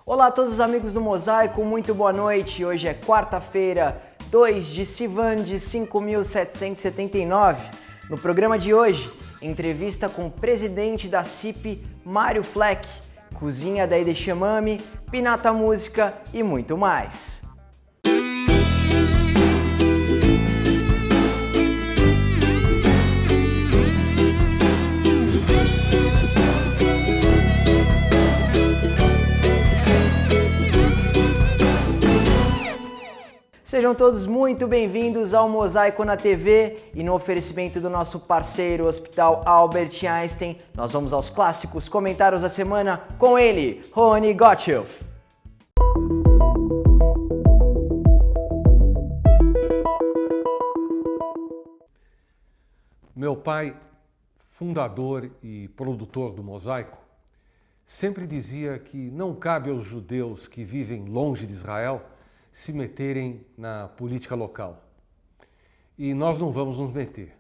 Olá a todos os amigos do Mosaico, muito boa noite. Hoje é quarta-feira, 2 de Sivan de 5779. No programa de hoje, entrevista com o presidente da CIP, Mário Fleck, cozinha da Edeshamami, Pinata Música e muito mais. Sejam todos muito bem-vindos ao Mosaico na TV e no oferecimento do nosso parceiro Hospital Albert Einstein, nós vamos aos clássicos comentários da semana com ele, Rony Gottschalk. Meu pai, fundador e produtor do Mosaico, sempre dizia que não cabe aos judeus que vivem longe de Israel se meterem na política local. E nós não vamos nos meter.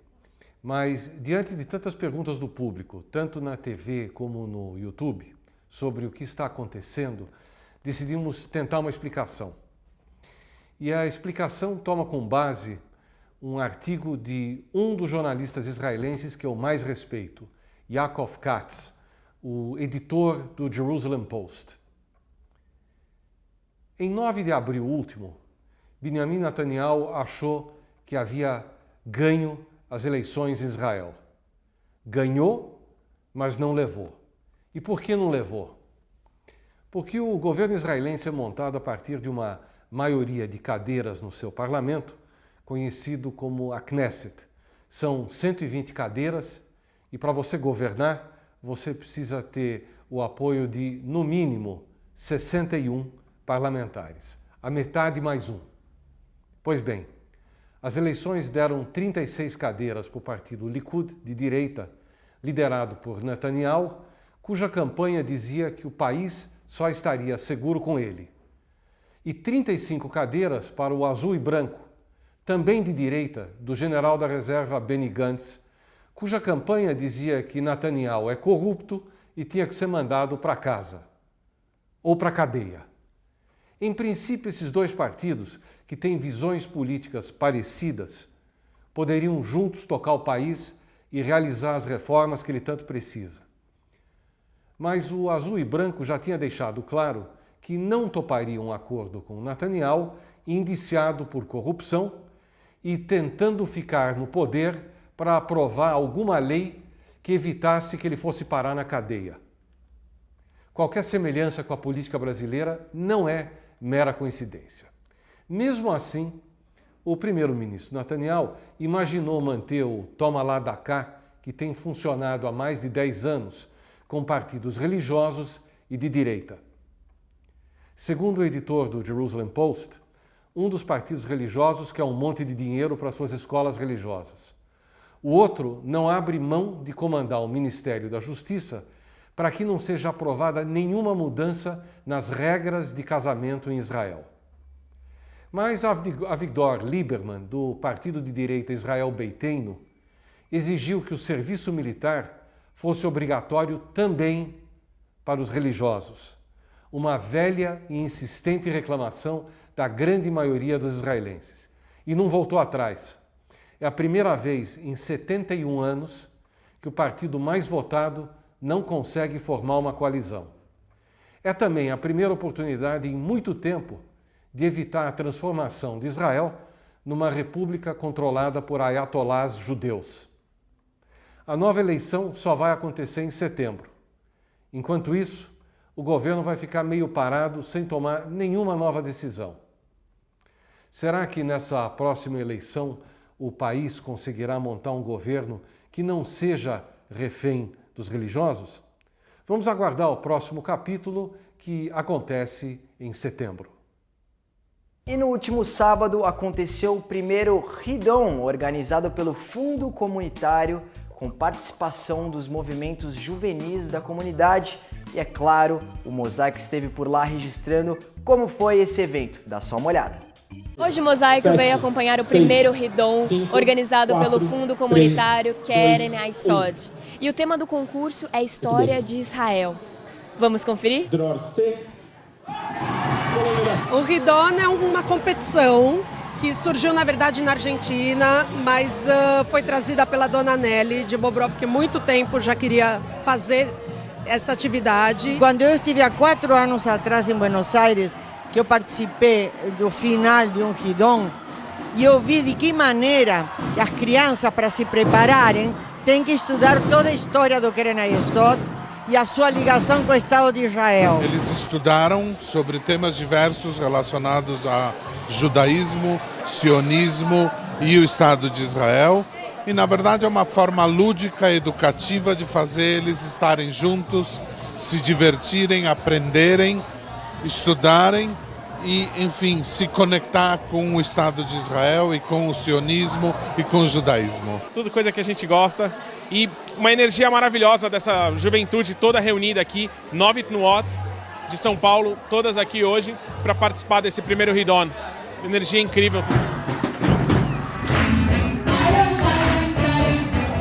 Mas, diante de tantas perguntas do público, tanto na TV como no YouTube, sobre o que está acontecendo, decidimos tentar uma explicação. E a explicação toma como base um artigo de um dos jornalistas israelenses que eu mais respeito, Yaakov Katz, o editor do Jerusalem Post. Em 9 de abril último, Benjamin Netanyahu achou que havia ganho as eleições em Israel. Ganhou, mas não levou. E por que não levou? Porque o governo israelense é montado a partir de uma maioria de cadeiras no seu parlamento, conhecido como a Knesset. São 120 cadeiras e para você governar, você precisa ter o apoio de, no mínimo, 61 parlamentares, a metade mais um. Pois bem, as eleições deram 36 cadeiras para o partido Likud, de direita, liderado por Netanyahu, cuja campanha dizia que o país só estaria seguro com ele. E 35 cadeiras para o azul e branco, também de direita, do general da reserva Benny Gantz, cuja campanha dizia que Netanyahu é corrupto e tinha que ser mandado para casa, ou para a cadeia. Em princípio, esses dois partidos, que têm visões políticas parecidas, poderiam juntos tocar o país e realizar as reformas que ele tanto precisa. Mas o azul e branco já tinha deixado claro que não toparia um acordo com Netanyahu, indiciado por corrupção e tentando ficar no poder para aprovar alguma lei que evitasse que ele fosse parar na cadeia. Qualquer semelhança com a política brasileira não é mera coincidência. Mesmo assim, o primeiro-ministro Netanyahu imaginou manter o toma lá da cá, que tem funcionado há mais de 10 anos, com partidos religiosos e de direita. Segundo o editor do Jerusalem Post, um dos partidos religiosos quer um monte de dinheiro para suas escolas religiosas. O outro não abre mão de comandar o Ministério da Justiça para que não seja aprovada nenhuma mudança nas regras de casamento em Israel. Mas Avigdor Lieberman, do partido de direita Israel Beiteinu, exigiu que o serviço militar fosse obrigatório também para os religiosos, uma velha e insistente reclamação da grande maioria dos israelenses. E não voltou atrás. É a primeira vez em 71 anos que o partido mais votado não consegue formar uma coalizão. É também a primeira oportunidade em muito tempo de evitar a transformação de Israel numa república controlada por ayatolás judeus. A nova eleição só vai acontecer em setembro. Enquanto isso, o governo vai ficar meio parado sem tomar nenhuma nova decisão. Será que nessa próxima eleição o país conseguirá montar um governo que não seja refém dos religiosos? Vamos aguardar o próximo capítulo, que acontece em setembro. E no último sábado aconteceu o primeiro Hidon, organizado pelo Fundo Comunitário, com participação dos movimentos juvenis da comunidade. E é claro, o Mosaico esteve por lá registrando como foi esse evento. Dá só uma olhada. Hoje o Mosaico veio acompanhar o primeiro Hidon, organizado pelo Fundo Comunitário Keren Ayesod. E o tema do concurso é História de Israel. Vamos conferir? O Ridon é uma competição que surgiu, na verdade, na Argentina, mas foi trazida pela dona Nelly de Bobrov, que há muito tempo já queria fazer essa atividade. Quando eu estive há 4 anos atrás em Buenos Aires, que eu participei do final de um Ridon, e eu vi de que maneira as crianças, para se prepararem, têm que estudar toda a história do Keren Hayesod e a sua ligação com o Estado de Israel. Eles estudaram sobre temas diversos relacionados a judaísmo, sionismo e o Estado de Israel. E, na verdade, é uma forma lúdica, educativa de fazer eles estarem juntos, se divertirem, aprenderem, estudarem e, enfim, se conectar com o Estado de Israel e com o sionismo e com o judaísmo. Tudo coisa que a gente gosta e uma energia maravilhosa dessa juventude toda reunida aqui, 9 Tnuot de São Paulo, todas aqui hoje para participar desse primeiro Ridon. Energia incrível.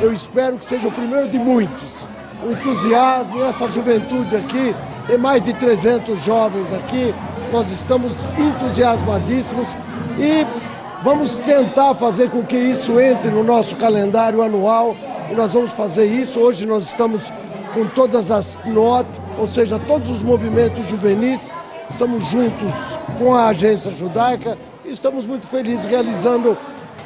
Eu espero que seja o primeiro de muitos. O entusiasmo, essa juventude aqui, tem mais de 300 jovens aqui, nós estamos entusiasmadíssimos e vamos tentar fazer com que isso entre no nosso calendário anual e nós vamos fazer isso. Hoje nós estamos com todas as notas, ou seja, todos os movimentos juvenis, estamos juntos com a agência judaica e estamos muito felizes realizando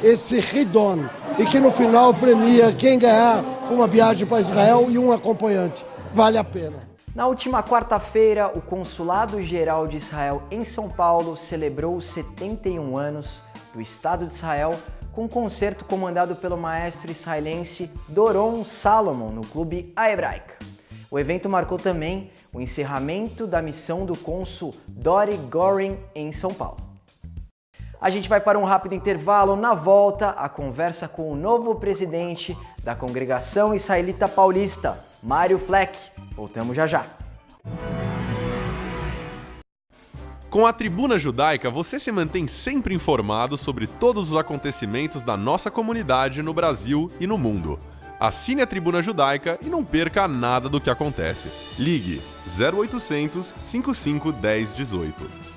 esse Ridon e que no final premia quem ganhar uma viagem para Israel e um acompanhante. Vale a pena. Na última quarta-feira, o Consulado-Geral de Israel em São Paulo celebrou os 71 anos do Estado de Israel com um concerto comandado pelo maestro israelense Doron Salomon no Clube A Hebraica. O evento marcou também o encerramento da missão do cônsul Dori Goren em São Paulo. A gente vai para um rápido intervalo. Na volta, a conversa com o novo presidente da Congregação Israelita Paulista, Mário Fleck. Voltamos já já. Com a Tribuna Judaica, você se mantém sempre informado sobre todos os acontecimentos da nossa comunidade no Brasil e no mundo. Assine a Tribuna Judaica e não perca nada do que acontece. Ligue 0800 55 10 18.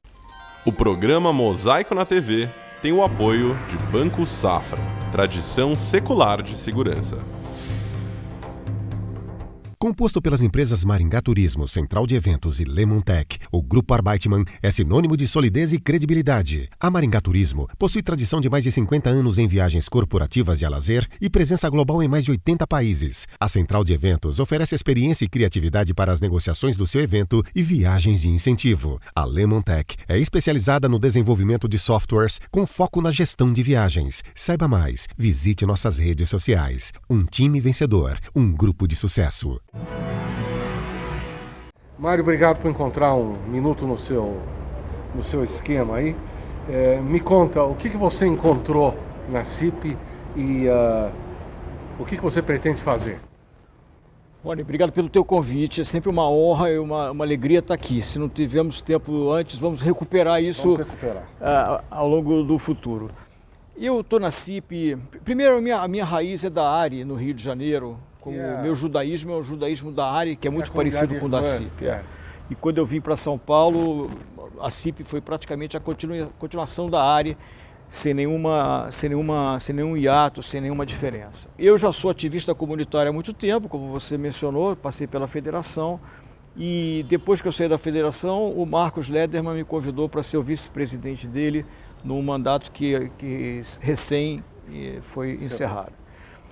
O programa Mosaico na TV tem o apoio de Banco Safra, tradição secular de segurança. Composto pelas empresas Maringá Turismo, Central de Eventos e Lemontec, o Grupo Arbeitmann é sinônimo de solidez e credibilidade. A Maringá Turismo possui tradição de mais de 50 anos em viagens corporativas e a lazer e presença global em mais de 80 países. A Central de Eventos oferece experiência e criatividade para as negociações do seu evento e viagens de incentivo. A Lemontec é especializada no desenvolvimento de softwares com foco na gestão de viagens. Saiba mais, visite nossas redes sociais. Um time vencedor, um grupo de sucesso. Mário, obrigado por encontrar um minuto no seu esquema aí. Me conta, o que você encontrou na CIP e o que você pretende fazer? Olha, obrigado pelo teu convite, é sempre uma honra e uma alegria estar aqui. Se não tivemos tempo antes, vamos recuperar isso ao longo do futuro. Eu estou na CIP, primeiro a minha raiz é da ARI, no Rio de Janeiro. O meu judaísmo é o judaísmo da ARI, que é muito parecido com o da CIP. E quando eu vim para São Paulo, a CIP foi praticamente a continuação da ARI, sem nenhum hiato, sem nenhuma diferença. Eu já sou ativista comunitário há muito tempo, como você mencionou, passei pela federação. E depois que eu saí da federação, o Marcos Lederman me convidou para ser o vice-presidente dele num mandato que recém foi encerrado.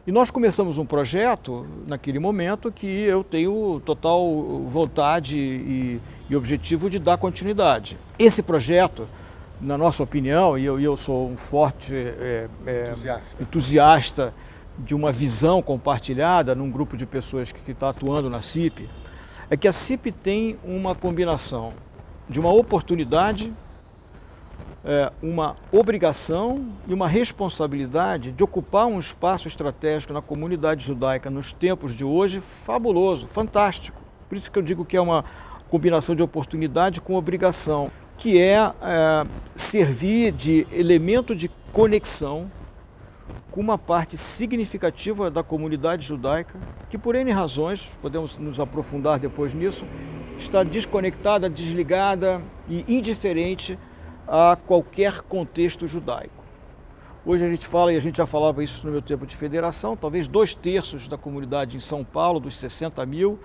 E nós começamos um projeto, naquele momento, que eu tenho total vontade e objetivo de dar continuidade. Esse projeto, na nossa opinião, e eu sou um forte entusiasta de uma visão compartilhada num grupo de pessoas que está atuando na CIP, é que a CIP tem uma combinação de uma oportunidade, uma obrigação e uma responsabilidade de ocupar um espaço estratégico na comunidade judaica nos tempos de hoje fabuloso, fantástico. Por isso que eu digo que é uma combinação de oportunidade com obrigação, que é servir de elemento de conexão com uma parte significativa da comunidade judaica, que por N razões, podemos nos aprofundar depois nisso, está desconectada, desligada e indiferente a qualquer contexto judaico. Hoje a gente fala, e a gente já falava isso no meu tempo de federação, talvez 2/3 da comunidade em São Paulo, dos 60 mil,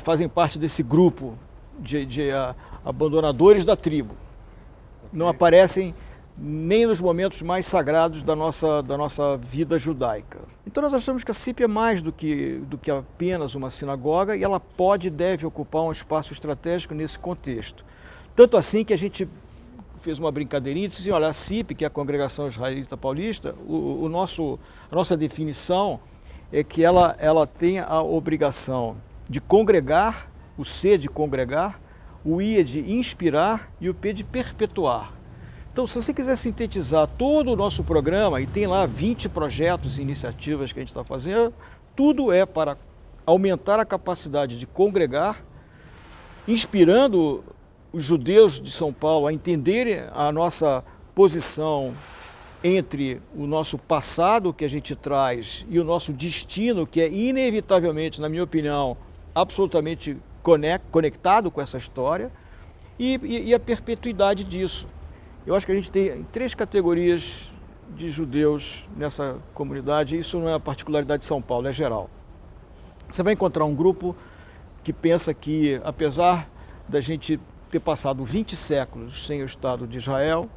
fazem parte desse grupo de abandonadores da tribo. Não aparecem nem nos momentos mais sagrados da nossa vida judaica. Então nós achamos que a CIP é mais do que apenas uma sinagoga, e ela pode e deve ocupar um espaço estratégico nesse contexto. Tanto assim que a gente fez uma brincadeirinha e disse assim, olha, a CIP, que é a Congregação Israelita Paulista, a nossa definição é que ela tem a obrigação de congregar, o C de congregar, o I é de inspirar e o P de perpetuar. Então, se você quiser sintetizar todo o nosso programa, e tem lá 20 projetos e iniciativas que a gente está fazendo, tudo é para aumentar a capacidade de congregar, inspirando os judeus de São Paulo a entenderem a nossa posição entre o nosso passado que a gente traz e o nosso destino, que é inevitavelmente, na minha opinião, absolutamente conectado com essa história, e a perpetuidade disso. Eu acho que a gente tem 3 categorias de judeus nessa comunidade, isso não é a particularidade de São Paulo, é geral. Você vai encontrar um grupo que pensa que, apesar da gente ter passado 20 séculos sem o Estado de Israel,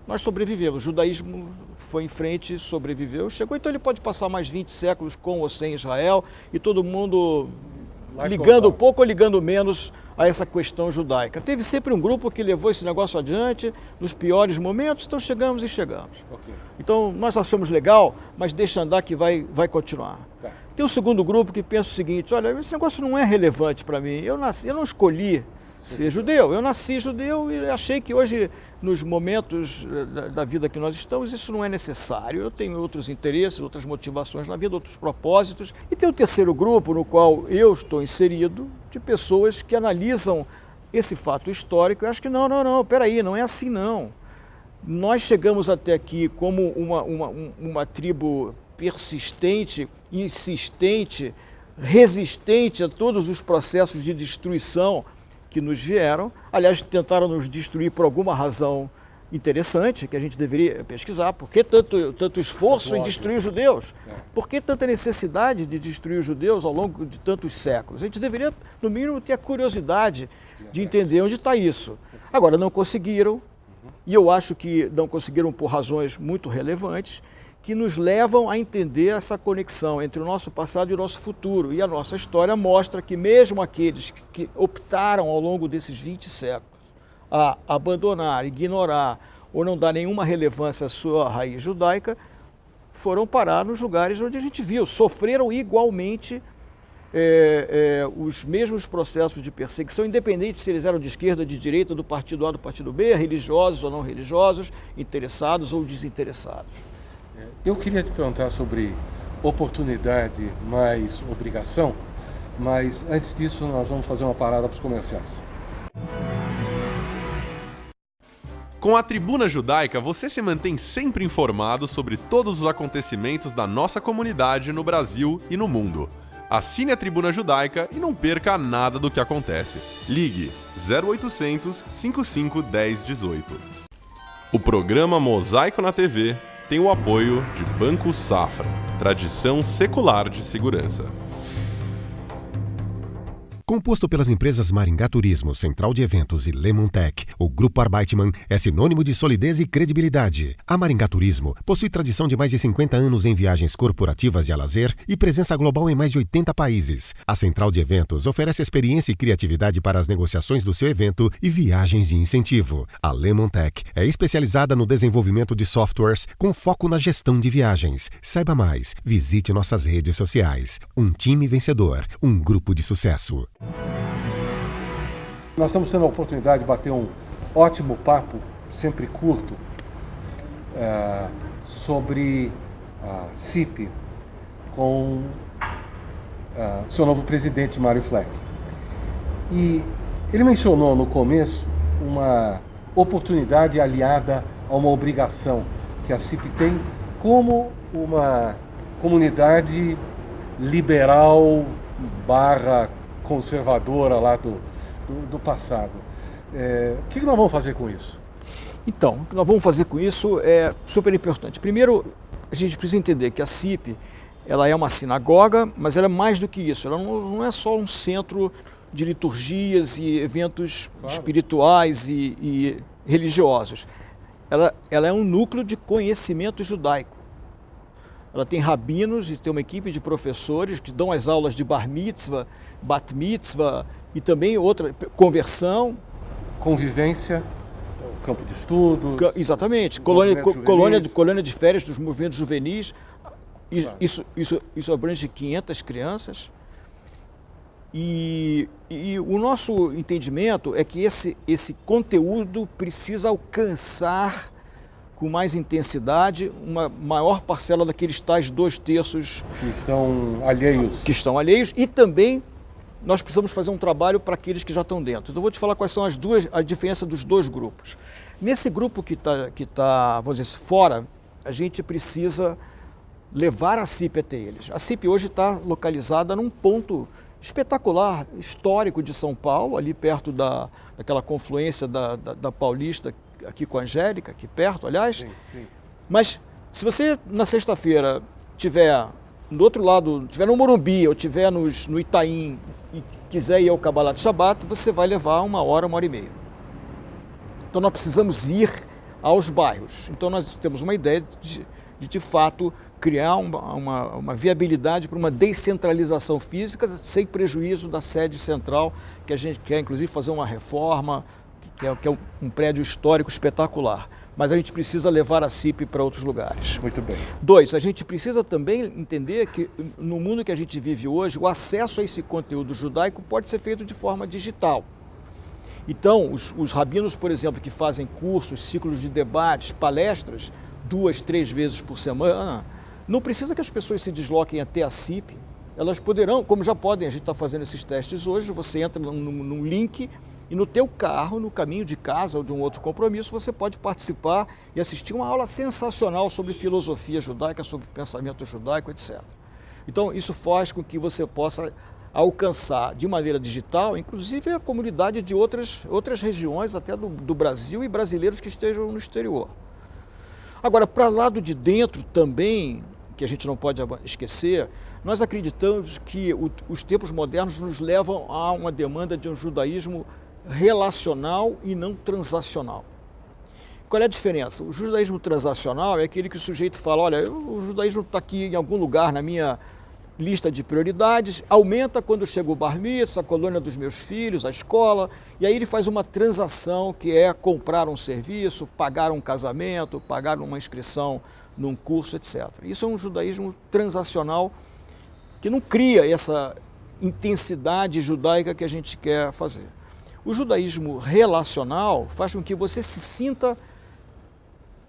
nós sobrevivemos. O judaísmo foi em frente, sobreviveu, chegou, então ele pode passar mais 20 séculos com ou sem Israel, e todo mundo ligando pouco ou ligando menos a essa questão judaica. Teve sempre um grupo que levou esse negócio adiante nos piores momentos, então chegamos e chegamos. Okay. Então nós achamos legal, mas deixa andar que vai continuar. Tá. Tem um segundo grupo que pensa o seguinte, olha, esse negócio não é relevante para mim, eu não escolhi ser judeu, eu nasci judeu e achei que hoje, nos momentos da vida que nós estamos, isso não é necessário. Eu tenho outros interesses, outras motivações na vida, outros propósitos. E tem o terceiro grupo, no qual eu estou inserido, de pessoas que analisam esse fato histórico e acham que não, peraí, não é assim não. Nós chegamos até aqui como uma tribo persistente, insistente, resistente a todos os processos de destruição que nos vieram, aliás, tentaram nos destruir por alguma razão interessante, que a gente deveria pesquisar. Por que tanto esforço em destruir os judeus? Por que tanta necessidade de destruir os judeus ao longo de tantos séculos? A gente deveria, no mínimo, ter a curiosidade de entender onde está isso. Agora, não conseguiram, e eu acho que não conseguiram por razões muito relevantes, que nos levam a entender essa conexão entre o nosso passado e o nosso futuro. E a nossa história mostra que mesmo aqueles que optaram ao longo desses 20 séculos a abandonar, ignorar ou não dar nenhuma relevância à sua raiz judaica, foram parar nos lugares onde a gente viu, sofreram igualmente os mesmos processos de perseguição, independente se eles eram de esquerda, de direita, do partido A, do partido B, religiosos ou não religiosos, interessados ou desinteressados. Eu queria te perguntar sobre oportunidade mais obrigação, mas antes disso nós vamos fazer uma parada para os comerciais. Com a Tribuna Judaica, você se mantém sempre informado sobre todos os acontecimentos da nossa comunidade no Brasil e no mundo. Assine a Tribuna Judaica e não perca nada do que acontece. Ligue 0800 55 10 18. O programa Mosaico na TV tem o apoio de Banco Safra, tradição secular de segurança. Composto pelas empresas Maringá Turismo, Central de Eventos e Lemontec, o Grupo Arbeitmann é sinônimo de solidez e credibilidade. A Maringá Turismo possui tradição de mais de 50 anos em viagens corporativas e a lazer e presença global em mais de 80 países. A Central de Eventos oferece experiência e criatividade para as negociações do seu evento e viagens de incentivo. A Lemontec é especializada no desenvolvimento de softwares com foco na gestão de viagens. Saiba mais, visite nossas redes sociais. Um time vencedor, um grupo de sucesso. Nós estamos tendo a oportunidade de bater um ótimo papo, sempre curto, sobre a CIP com seu novo presidente, Mário Fleck. E ele mencionou no começo uma oportunidade aliada a uma obrigação que a CIP tem como uma comunidade liberal / conservadora lá do passado. O que nós vamos fazer com isso? Então, o que nós vamos fazer com isso é super importante. Primeiro, a gente precisa entender que a CIP, ela é uma sinagoga, mas ela é mais do que isso. Ela não é só um centro de liturgias e eventos espirituais e religiosos. Ela é um núcleo de conhecimento judaico. Ela tem rabinos e tem uma equipe de professores que dão as aulas de bar mitzvah, bat mitzvah e também outra conversão. Convivência, campo de estudo. Exatamente, colônia de férias dos movimentos juvenis. Isso abrange 500 crianças. E o nosso entendimento é que esse conteúdo precisa alcançar com mais intensidade uma maior parcela daqueles tais 2/3 que estão alheios e também nós precisamos fazer um trabalho para aqueles que já estão dentro. Então eu vou te falar quais são a diferença dos dois grupos. Nesse grupo que tá, vamos dizer, fora, a gente precisa levar a CIP até eles. A CIP hoje está localizada num ponto espetacular, histórico de São Paulo, ali perto daquela confluência da Paulista, aqui com a Angélica, aqui perto, aliás. Sim. Mas se você na sexta-feira tiver do outro lado, tiver no Morumbi ou tiver no Itaim e quiser ir ao Kabbalat Shabbat, você vai levar 1 hora, 1h30. Então nós precisamos ir aos bairros. Então nós temos uma ideia de fato criar uma viabilidade para uma descentralização física sem prejuízo da sede central, que a gente quer inclusive fazer uma reforma, que é um prédio histórico espetacular. Mas a gente precisa levar a CIP para outros lugares. Muito bem. 2, a gente precisa também entender que no mundo que a gente vive hoje, o acesso a esse conteúdo judaico pode ser feito de forma digital. Então, os rabinos, por exemplo, que fazem cursos, ciclos de debates, palestras, 2, 3 vezes por semana, não precisa que as pessoas se desloquem até a CIP. Elas poderão, como já podem, a gente está fazendo esses testes hoje, você entra num link e no teu carro, no caminho de casa ou de um outro compromisso, você pode participar e assistir uma aula sensacional sobre filosofia judaica, sobre pensamento judaico, etc. Então, isso faz com que você possa alcançar de maneira digital, inclusive a comunidade de outras regiões, até do Brasil e brasileiros que estejam no exterior. Agora, para lado de dentro também, que a gente não pode esquecer, nós acreditamos que os tempos modernos nos levam a uma demanda de um judaísmo relacional e não transacional. Qual é a diferença? O judaísmo transacional é aquele que o sujeito fala, olha, o judaísmo está aqui em algum lugar na minha lista de prioridades, aumenta quando chega o bar mitzvah, a colônia dos meus filhos, a escola, e aí ele faz uma transação que é comprar um serviço, pagar um casamento, pagar uma inscrição num curso, etc. Isso é um judaísmo transacional que não cria essa intensidade judaica que a gente quer fazer. O judaísmo relacional faz com que você se sinta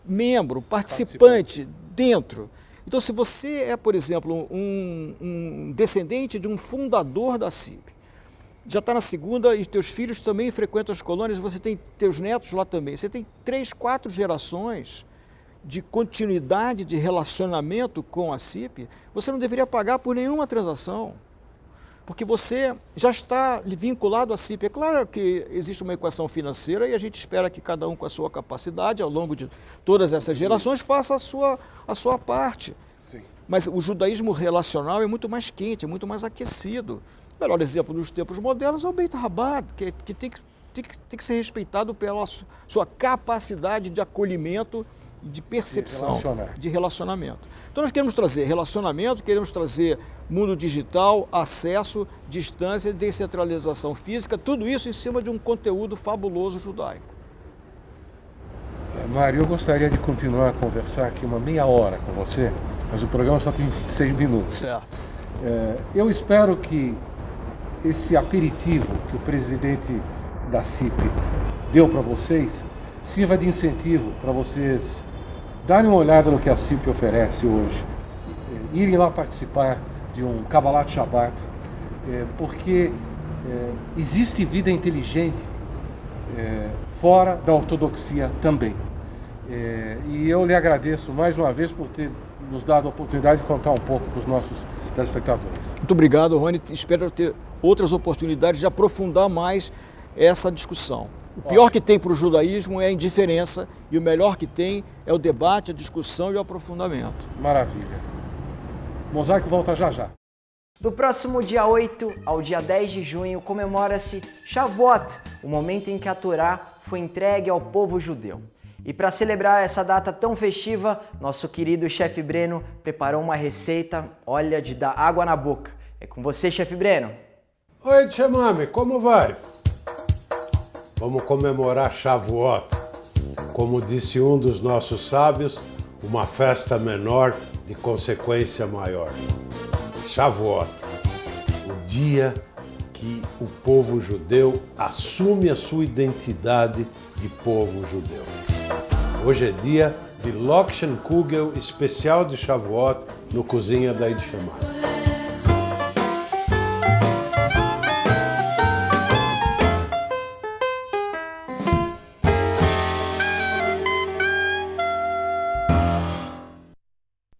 membro, participante dentro. Então, se você é, por exemplo, um descendente de um fundador da CIP, já está na segunda e teus filhos também frequentam as colônias, você tem teus netos lá também, você tem 3, 4 gerações de continuidade de relacionamento com a CIP, você não deveria pagar por nenhuma transação, porque você já está vinculado à CIP. É claro que existe uma equação financeira e a gente espera que cada um com a sua capacidade, ao longo de todas essas gerações, faça a sua parte. Sim. Mas o judaísmo relacional é muito mais quente, é muito mais aquecido. O melhor exemplo dos tempos modernos é o Beit Chabad, que tem que ser respeitado pela sua capacidade de acolhimento, de percepção, de relacionamento. Então nós queremos trazer relacionamento, queremos trazer mundo digital, acesso, distância, descentralização física, tudo isso em cima de um conteúdo fabuloso judaico. Mário, eu gostaria de continuar a conversar aqui uma meia hora com você, mas o programa só tem 6 minutos. Certo. Eu espero que esse aperitivo que o presidente da CIP deu para vocês sirva de incentivo para vocês darem uma olhada no que a CIP oferece hoje, irem lá participar de um Kabbalat Shabbat, porque existe vida inteligente fora da ortodoxia também. E eu lhe agradeço mais uma vez por ter nos dado a oportunidade de contar um pouco para os nossos telespectadores. Muito obrigado, Rony. Espero ter outras oportunidades de aprofundar mais essa discussão. O pior que tem para o judaísmo é a indiferença e o melhor que tem é o debate, a discussão e o aprofundamento. Maravilha. Mosaico volta já já. Do próximo dia 8 ao dia 10 de junho comemora-se Shavuot, o momento em que a Torá foi entregue ao povo judeu. E para celebrar essa data tão festiva, nosso querido chefe Breno preparou uma receita, olha, de dar água na boca. É com você, chefe Breno. Oi, Tchemame, como vai? Vamos comemorar Shavuot. Como disse um dos nossos sábios, uma festa menor de consequência maior. Shavuot, o dia que o povo judeu assume a sua identidade de povo judeu. Hoje é dia de Lokshen Kugel especial de Shavuot no Cozinha da Yid Shemame.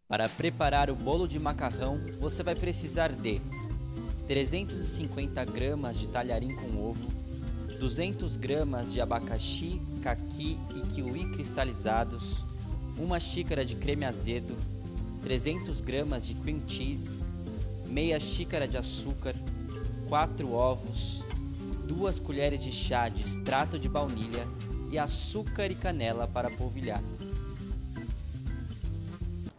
Para preparar o bolo de macarrão, você vai precisar de 350 gramas de talharim com ovo, 200 gramas de abacaxi, caqui e kiwi cristalizados, 1 xícara de creme azedo, 300 gramas de cream cheese, meia xícara de açúcar, 4 ovos, 2 colheres de chá de extrato de baunilha e açúcar e canela para polvilhar.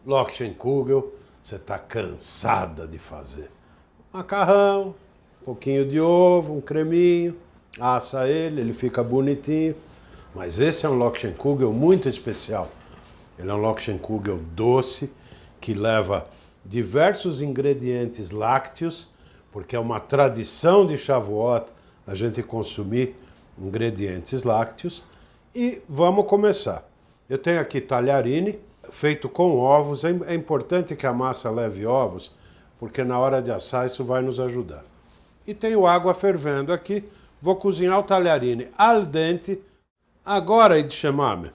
Lokshen Kugel, você está cansada de fazer. Macarrão, um pouquinho de ovo, um creminho, assa ele fica bonitinho. Mas esse é um Lokshen Kugel muito especial. Ele é um Lokshen Kugel doce, que leva diversos ingredientes lácteos, porque é uma tradição de Shavuot a gente consumir ingredientes lácteos. E vamos começar. Eu tenho aqui talharine, feito com ovos. É importante que a massa leve ovos, porque na hora de assar isso vai nos ajudar. E tenho água fervendo aqui. Vou cozinhar o talharine al dente. Agora, Yid Shemame,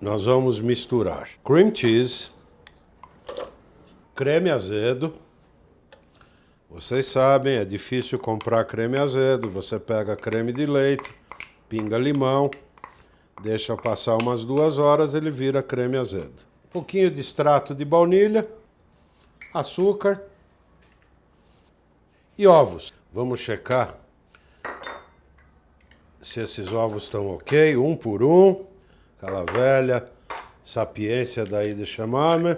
nós vamos misturar cream cheese, creme azedo. Vocês sabem, é difícil comprar creme azedo. Você pega creme de leite, pinga limão, deixa passar umas 2 horas, ele vira creme azedo. Um pouquinho de extrato de baunilha, açúcar e ovos. Vamos checar se esses ovos estão ok, um por um. Aquela velha sapiência da Yid Shemame.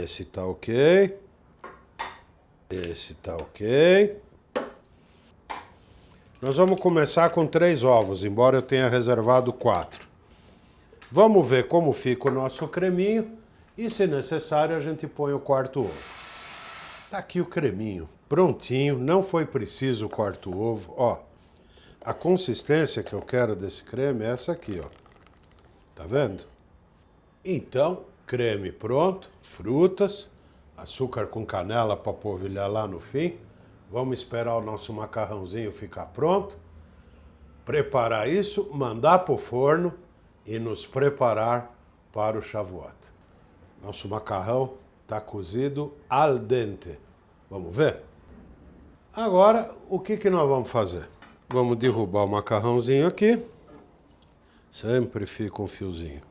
Esse está ok. Esse está ok. Nós vamos começar com 3 ovos, embora eu tenha reservado 4. Vamos ver como fica o nosso creminho e, se necessário, a gente põe o 4º ovo. Tá aqui o creminho, prontinho, não foi preciso o 4º ovo. Ó, a consistência que eu quero desse creme é essa aqui, ó. Tá vendo? Então, creme pronto, frutas, açúcar com canela para polvilhar lá no fim. Vamos esperar o nosso macarrãozinho ficar pronto, preparar isso, mandar para o forno e nos preparar para o Shavuot. Nosso macarrão está cozido al dente. Vamos ver? Agora, o que nós vamos fazer? Vamos derrubar o macarrãozinho aqui. Sempre fica um fiozinho.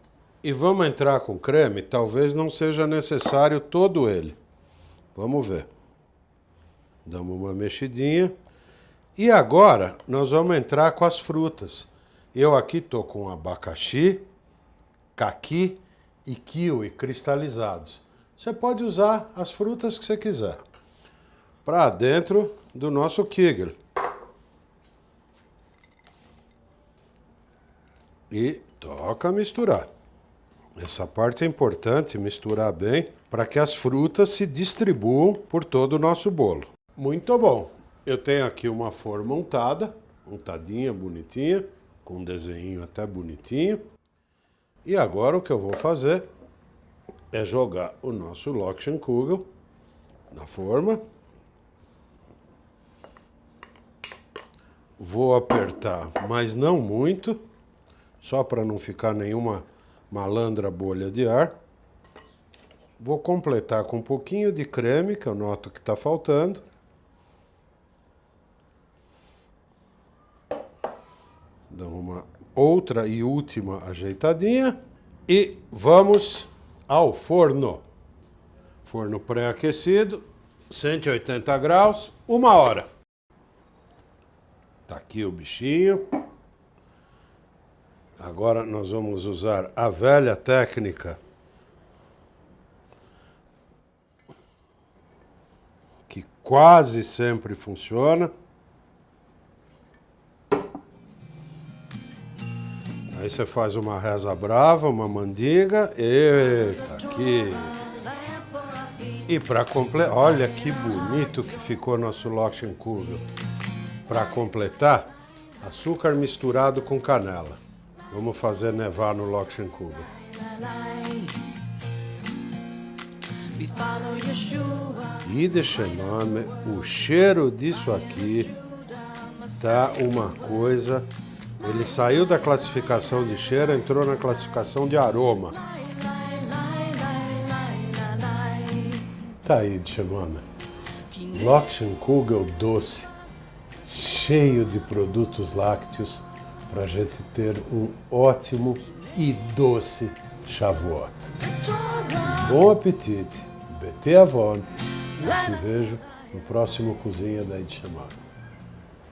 E vamos entrar com creme, talvez não seja necessário todo ele. Vamos ver. Damos uma mexidinha. E agora nós vamos entrar com as frutas. Eu aqui estou com abacaxi, caqui e kiwi cristalizados. Você pode usar as frutas que você quiser. Para dentro do nosso kigel. E toca misturar. Essa parte é importante, misturar bem, para que as frutas se distribuam por todo o nosso bolo. Muito bom. Eu tenho aqui uma forma untadinha, bonitinha, com um desenho até bonitinho. E agora o que eu vou fazer é jogar o nosso Lokshen Kugel na forma. Vou apertar, mas não muito, só para não ficar nenhuma malandra bolha de ar. Vou completar com um pouquinho de creme, que eu noto que está faltando. Dá uma outra e última ajeitadinha. E vamos ao forno. Forno pré-aquecido, 180 graus, 1 hora. Tá aqui o bichinho. Agora nós vamos usar a velha técnica que quase sempre funciona. Aí você faz uma reza brava, uma mandiga. Eita, aqui. E para completar, olha que bonito que ficou nosso Loschenkugel. Para completar, açúcar misturado com canela. Vamos fazer nevar no Loschenkugel. E deixa enorme, o cheiro disso aqui tá uma coisa. Ele saiu da classificação de cheiro, entrou na classificação de aroma. Tá aí, Tchemana. Loschenkugel doce, cheio de produtos lácteos, para a gente ter um ótimo e doce Shavuot. Bom apetite, Bete Avon. Te vejo no próximo Cozinha da Itchamar.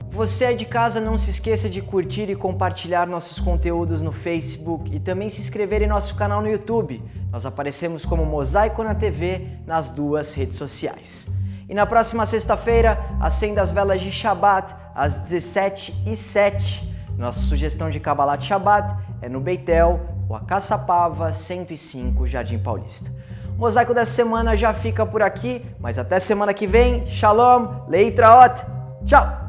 Você aí de casa, não se esqueça de curtir e compartilhar nossos conteúdos no Facebook e também se inscrever em nosso canal no YouTube. Nós aparecemos como Mosaico na TV nas 2 redes sociais. E na próxima sexta-feira, acenda as velas de Shabbat às 17h07. Nossa sugestão de Kabbalat Shabbat é no Beitel, Rua Caçapava, 105, Jardim Paulista. O Mosaico dessa semana já fica por aqui, mas até semana que vem. Shalom, Leitraot, tchau!